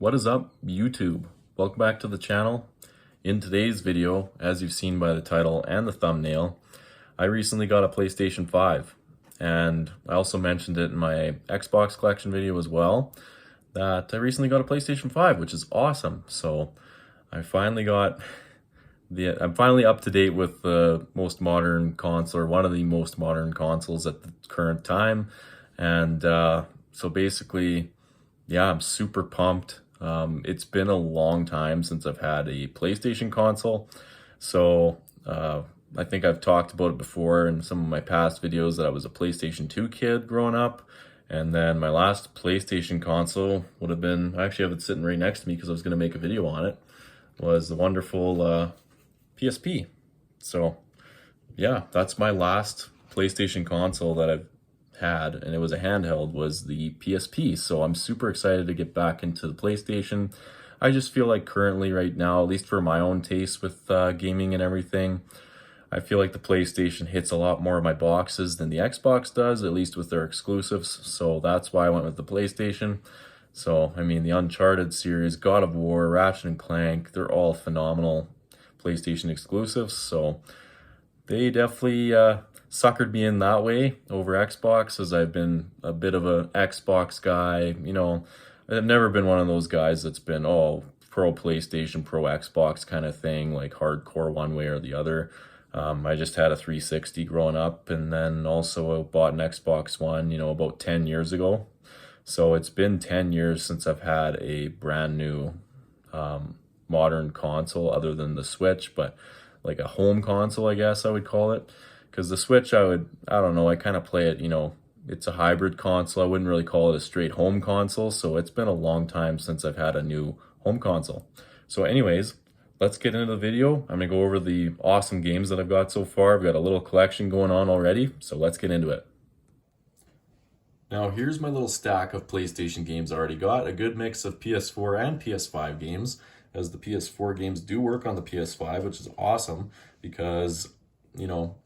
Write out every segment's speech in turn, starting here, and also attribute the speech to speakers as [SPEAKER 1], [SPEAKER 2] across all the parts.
[SPEAKER 1] What is up, YouTube? Welcome back to the channel. In today's video, as you've seen by the title and the thumbnail, I recently got a PlayStation 5, and I also mentioned it in my Xbox collection video as well, that I recently got a PlayStation 5, which is awesome. So I'm finally up to date with the most modern console, or one of the most modern consoles at the current time. And so basically, yeah, I'm super pumped. It's been a long time since I've had a PlayStation console. So I think I've talked about it before in some of my past videos that I was a PlayStation 2 kid growing up. And then my last PlayStation console would have been, I actually have it sitting right next to me because I was going to make a video on it, was the wonderful PSP. So yeah, that's my last PlayStation console that I've had, and it was a handheld, was the PSP. So I'm super excited to get back into the PlayStation. I just feel like currently right now, at least for my own taste with gaming and everything, I feel like the PlayStation hits a lot more of my boxes than the Xbox does, at least with their exclusives. So that's why I went with the PlayStation. So, I mean, the Uncharted series, God of War, Ratchet and Clank, they're all phenomenal PlayStation exclusives. So they definitely suckered me in that way over Xbox, as I've been a bit of an Xbox guy. You know, I've never been one of those guys that's been, oh, pro PlayStation, pro Xbox kind of thing, like hardcore one way or the other. I just had a 360 growing up, and then also bought an Xbox One, about 10 years ago. So it's been 10 years since I've had a brand new modern console other than the Switch, but like a home console, I guess I would call it. Because the Switch, I don't know, I kind of play it, it's a hybrid console. I wouldn't really call it a straight home console. So it's been a long time since I've had a new home console. So anyways, let's get into the video. I'm going to go over the awesome games that I've got so far. I've got a little collection going on already. So let's get into it. Now here's my little stack of PlayStation games I already got. A good mix of PS4 and PS5 games, as the PS4 games do work on the PS5, which is awesome because,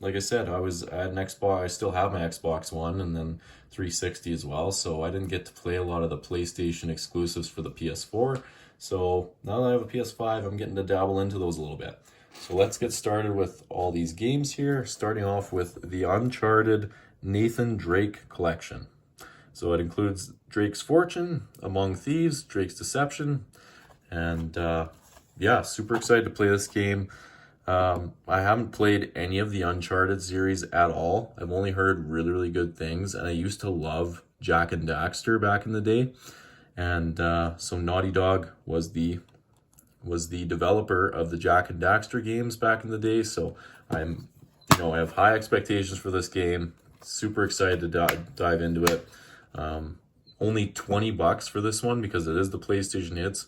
[SPEAKER 1] like I said, I had an Xbox, I still have my Xbox One and then 360 as well, so I didn't get to play a lot of the PlayStation exclusives for the PS4. So now that I have a PS5, I'm getting to dabble into those a little bit. So let's get started with all these games here, starting off with the Uncharted Nathan Drake collection. So it includes Drake's Fortune, Among Thieves, Drake's Deception, and yeah, super excited to play this game. I haven't played any of the Uncharted series at all. I've only heard really, really good things, and I used to love Jak and Daxter back in the day. And so Naughty Dog was the developer of the Jak and Daxter games back in the day. So I have high expectations for this game. Super excited to dive into it. Only $20 for this one because it is the PlayStation Hits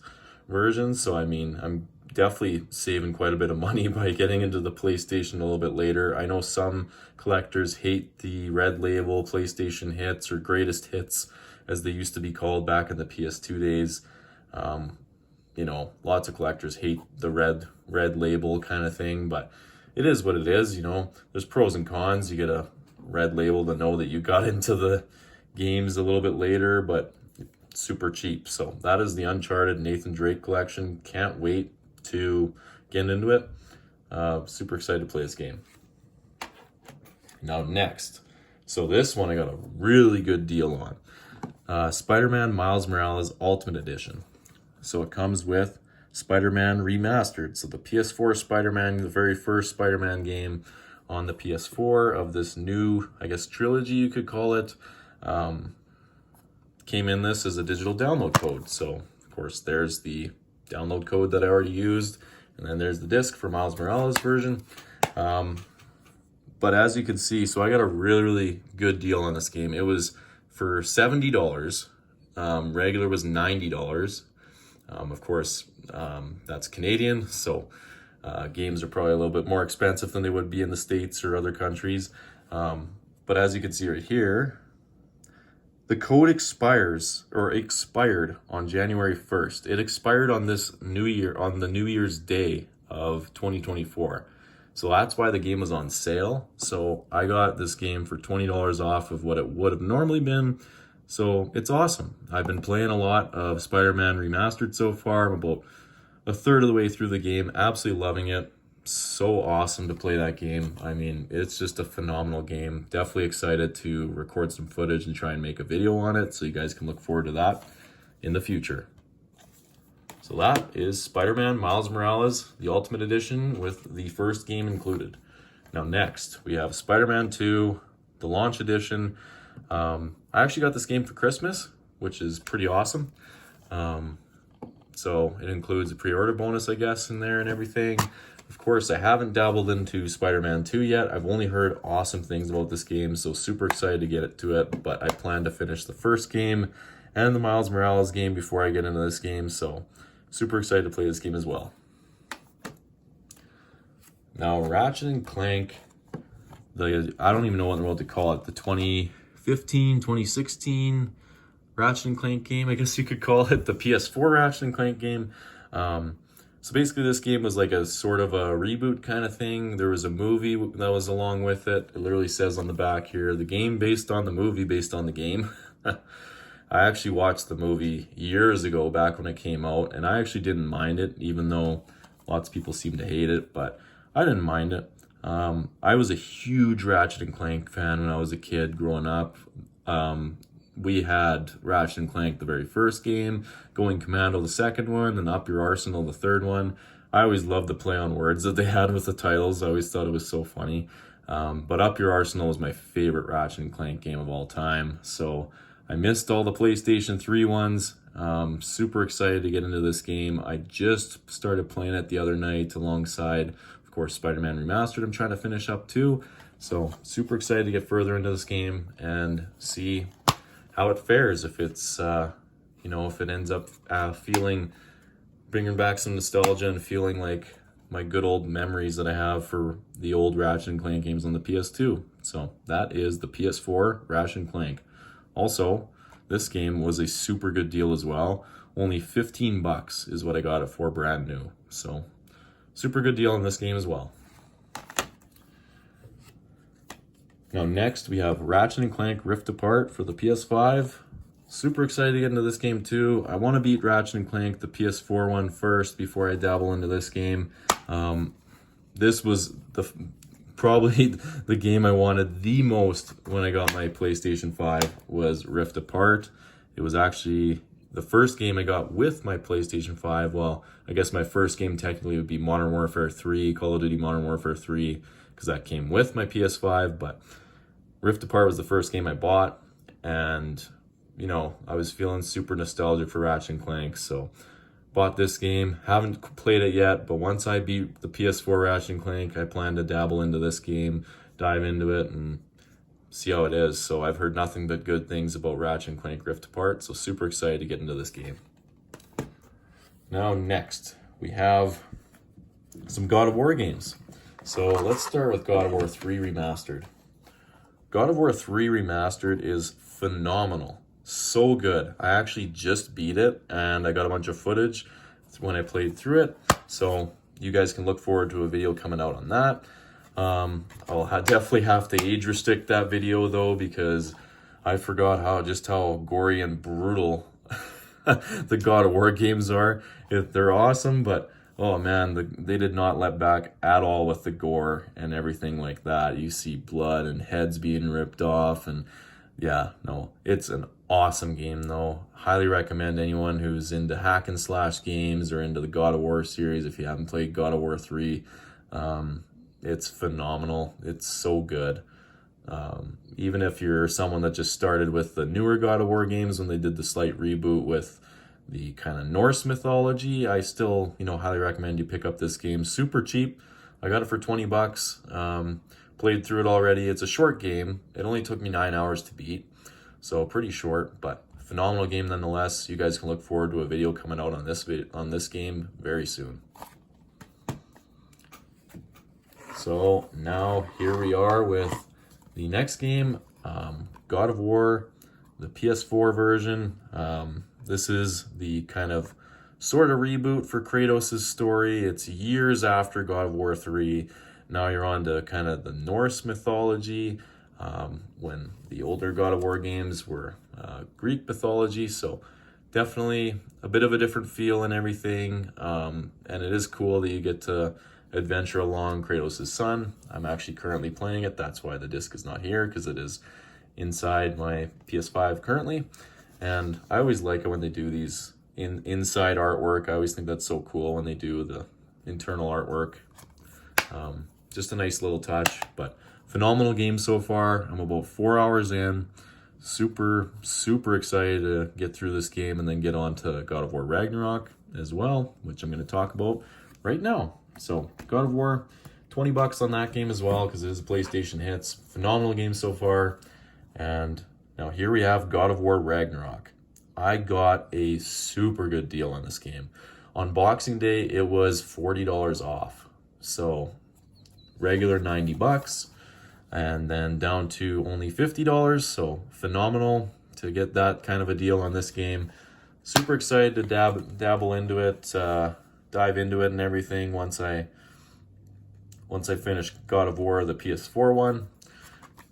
[SPEAKER 1] version. So I mean, I'm definitely saving quite a bit of money by getting into the PlayStation a little bit later. I know some collectors hate the red label PlayStation Hits, or Greatest Hits as they used to be called back in the PS2 days. Lots of collectors hate the red label kind of thing, but it is what it is. There's pros and cons. You get a red label to know that you got into the games a little bit later, but super cheap. So that is the Uncharted Nathan Drake collection. Can't wait to get into it. Super excited to play this game. Now next, so this one I got a really good deal on. SpiderMan Miles Morales Ultimate Edition. So it comes with SpiderMan Remastered. So the PS4 SpiderMan, the very first SpiderMan game on the PS4 of this new, I guess, trilogy you could call it, came in this as a digital download code. So of course there's the download code that I already used, and then there's the disc for Miles Morales version. But as you can see, so I got a really, really good deal on this game. It was for $70. Regular was $90. Of course, that's Canadian, so games are probably a little bit more expensive than they would be in the States or other countries. But as you can see right here, the code expired on January 1st. It expired on this New Year, on the New Year's Day of 2024. So that's why the game was on sale. So I got this game for $20 off of what it would have normally been So it's awesome. I've been playing a lot of Spider-Man Remastered so far. I'm about a third of the way through the game. Absolutely loving it. So awesome to play that game. I mean, it's just a phenomenal game. Definitely excited to record some footage and try and make a video on it, so you guys can look forward to that in the future. So that is Spider-Man Miles Morales, the Ultimate Edition with the first game included. Now next, we have Spider-Man 2, the Launch Edition. I actually got this game for Christmas, which is pretty awesome. So it includes a pre-order bonus, I guess, in there and everything. Of course, I haven't dabbled into Spider-Man 2 yet. I've only heard awesome things about this game, so super excited to get to it. But I plan to finish the first game and the Miles Morales game before I get into this game, so super excited to play this game as well. Now, Ratchet and Clank, I don't even know what in the world to call it, the 2015, 2016 Ratchet and Clank game, I guess you could call it, the PS4 Ratchet and Clank game. So basically this game was like a sort of a reboot kind of thing. There was a movie that was along with it. It literally says on the back here, the game based on the movie based on the game. I actually watched the movie years ago, back when it came out, and I actually didn't mind it, even though lots of people seem to hate it, but I didn't mind it. I was a huge Ratchet and Clank fan when I was a kid growing up. We had Ratchet and Clank, the very first game, Going Commando, the second one, and Up Your Arsenal, the third one. I always loved the play on words that they had with the titles. I always thought it was so funny. But Up Your Arsenal was my favorite Ratchet and Clank game of all time, so I missed all the PlayStation 3 ones. Super excited to get into this game. I just started playing it the other night alongside, of course, Spider-Man Remastered I'm trying to finish up too. So super excited to get further into this game and see how it fares. If it's, if it ends up bringing back some nostalgia and feeling like my good old memories that I have for the old Ratchet and Clank games on the PS2. So that is the PS4 Ratchet and Clank. Also, this game was a super good deal as well. Only 15 bucks is what I got it for brand new. So, super good deal on this game as well. Now next, we have Ratchet and Clank Rift Apart for the PS5. Super excited to get into this game too. I want to beat Ratchet and Clank, the PS4 one, first before I dabble into this game. This was probably the game I wanted the most when I got my PlayStation 5 was Rift Apart. It was actually the first game I got with my PlayStation 5. Well, I guess my first game technically would be Modern Warfare 3, Call of Duty Modern Warfare 3, because that came with my PS5, but Rift Apart was the first game I bought, and, I was feeling super nostalgic for Ratchet and Clank, so bought this game. Haven't played it yet, but once I beat the PS4 Ratchet and Clank, I plan to dabble into this game, dive into it, and see how it is. So I've heard nothing but good things about Ratchet and Clank Rift Apart, so super excited to get into this game. Now next, we have some God of War games. So let's start with God of War 3 Remastered. God of War 3 Remastered is phenomenal. So good. I actually just beat it, and I got a bunch of footage when I played through it, so you guys can look forward to a video coming out on that. I'll definitely have to age restrict that video though, because I forgot how gory and brutal the God of War games are. They're awesome, but oh man, they did not let back at all with the gore and everything like that. You see blood and heads being ripped off, and yeah, no, it's an awesome game though. Highly recommend anyone who's into hack and slash games or into the God of War series. If you haven't played God of War 3, it's phenomenal. It's so good. Even if you're someone that just started with the newer God of War games when they did the slight reboot with the kind of Norse mythology, I still, highly recommend you pick up this game. Super cheap. I got it for 20 bucks. Played through it already. It's a short game. It only took me 9 hours to beat, so pretty short, but phenomenal game nonetheless. You guys can look forward to a video coming out on this game very soon. So now here we are with the next game, God of War, the PS4 version. This is the kind of sort of reboot for Kratos' story. It's years after God of War 3. Now you're on to kind of the Norse mythology, when the older God of War games were Greek mythology, so definitely a bit of a different feel and everything. And it is cool that you get to adventure along Kratos' son. I'm actually currently playing it. That's why the disc is not here, because it is inside my PS5 currently. And I always like it when they do these inside artwork. I always think that's so cool when they do the internal artwork. Just a nice little touch, but phenomenal game so far. I'm about 4 hours in. Super excited to get through this game and then get on to God of War Ragnarok as well, which I'm going to talk about right now. So God of War, $20 on that game as well, because it is a PlayStation hits. Phenomenal game so far. And now here we have God of War Ragnarok. I got a super good deal on this game. On Boxing Day, it was $40 off. So regular $90, and then down to only $50. So phenomenal to get that kind of a deal on this game. Super excited to dabble into it, dive into it and everything once I finish God of War, the PS4 one.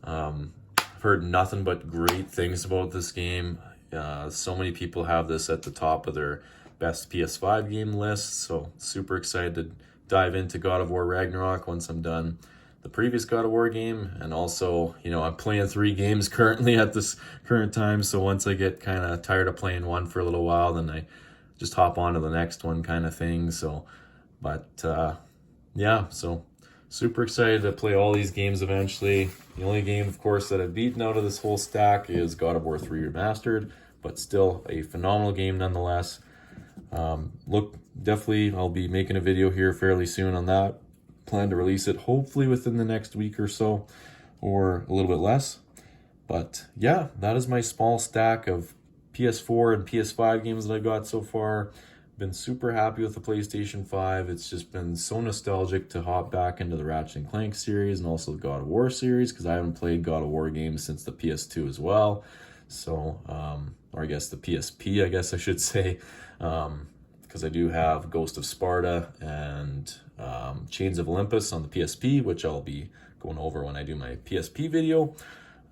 [SPEAKER 1] I've heard nothing but great things about this game. So many people have this at the top of their best PS5 game list, so super excited to dive into God of War Ragnarok once I'm done the previous God of War game. And also, you know, I'm playing 3 games currently at this current time, so once I get kind of tired of playing one for a little while, then I just hop on to the next one kind of thing. So, but yeah, so super excited to play all these games eventually. The only game, of course, that I've beaten out of this whole stack is God of War 3 Remastered, but still a phenomenal game nonetheless. Definitely I'll be making a video here fairly soon on that. Plan to release it hopefully within the next week or so, or a little bit less. But yeah, that is my small stack of PS4 and PS5 games that I got so far. Been super happy with the PlayStation 5. It's just been so nostalgic to hop back into the Ratchet Clank series and also the God of War series, because I haven't played God of War games since the PS2 as well. So, or I guess the PSP, I guess I should say, because I do have Ghost of Sparta and Chains of Olympus on the PSP, which I'll be going over when I do my PSP video.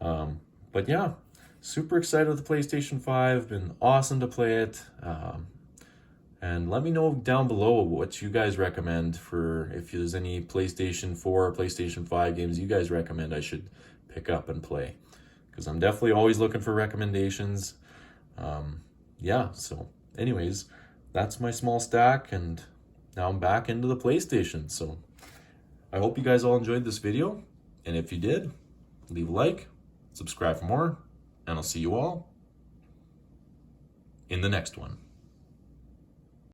[SPEAKER 1] But yeah, super excited with the PlayStation 5. Been awesome to play it. And let me know down below what you guys recommend, for if there's any PlayStation 4 or PlayStation 5 games you guys recommend I should pick up and play, because I'm definitely always looking for recommendations. Yeah, so anyways, that's my small stack, and now I'm back into the PlayStation. So I hope you guys all enjoyed this video, and if you did, leave a like, subscribe for more, and I'll see you all in the next one.